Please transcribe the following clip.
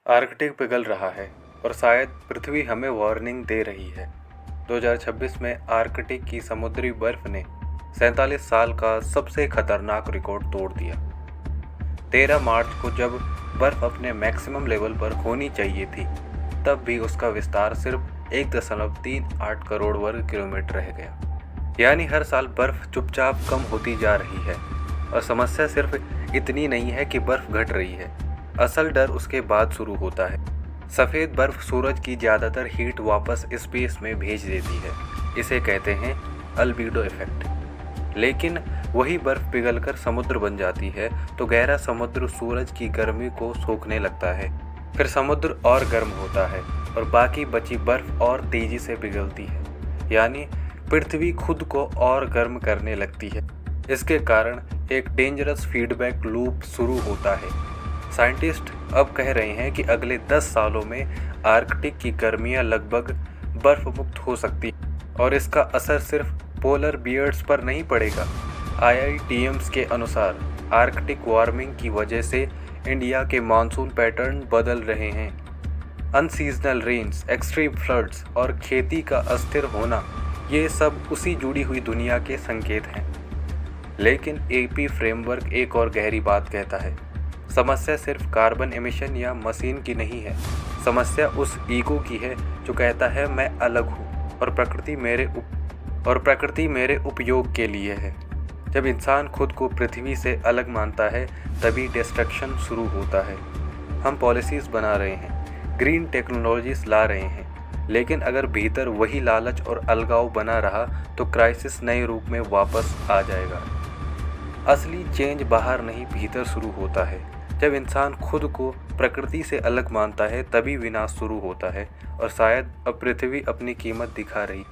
Arctic पिघल रहा है और शायद पृथ्वी हमें वार्निंग दे रही है। 2026 में आर्कटिक की समुद्री बर्फ ने 47 साल का सबसे खतरनाक रिकॉर्ड तोड़ दिया। 13 मार्च को जब बर्फ अपने मैक्सिमम लेवल पर होनी चाहिए थी, तब भी उसका विस्तार सिर्फ 1.38 करोड़ वर्ग किलोमीटर रह गया। यानी हर साल बर्फ चुपचाप कम होती जा रही है। और समस्या सिर्फ इतनी नहीं है कि बर्फ घट रही है, असल डर उसके बाद शुरू होता है। सफ़ेद बर्फ सूरज की ज़्यादातर हीट वापस स्पेस में भेज देती है। इसे कहते हैं अल्बीडो इफेक्ट। लेकिन वही बर्फ पिघलकर समुद्र बन जाती है तो गहरा समुद्र सूरज की गर्मी को सोखने लगता है। फिर समुद्र और गर्म होता है और बाकी बची बर्फ और तेज़ी से पिघलती है। यानी पृथ्वी खुद को और गर्म करने लगती है। इसके कारण एक डेंजरस फीडबैक लूप शुरू होता है। साइंटिस्ट अब कह रहे हैं कि अगले 10 सालों में आर्कटिक की गर्मियां लगभग बर्फ मुक्त हो सकती है और इसका असर सिर्फ पोलर बियर्स पर नहीं पड़ेगा। IITMs के अनुसार आर्कटिक वार्मिंग की वजह से इंडिया के मानसून पैटर्न बदल रहे हैं। अनसीजनल रेन्स, एक्सट्रीम फ्लड्स और खेती का अस्थिर होना, ये सब उसी जुड़ी हुई दुनिया के संकेत हैं। लेकिन AP फ्रेमवर्क एक और गहरी बात कहता है। समस्या सिर्फ कार्बन एमिशन या मशीन की नहीं है। समस्या उस ईगो की है जो कहता है मैं अलग हूँ और प्रकृति मेरे उपयोग के लिए है। जब इंसान खुद को पृथ्वी से अलग मानता है, तभी डिस्ट्रक्शन शुरू होता है। हम पॉलिसीज़ बना रहे हैं, ग्रीन टेक्नोलॉजीज ला रहे हैं, लेकिन अगर भीतर वही लालच और अलगाव बना रहा तो क्राइसिस नए रूप में वापस आ जाएगा। असली चेंज बाहर नहीं, भीतर शुरू होता है। जब इंसान खुद को प्रकृति से अलग मानता है, तभी विनाश शुरू होता है और शायद अब पृथ्वी अपनी कीमत दिखा रही।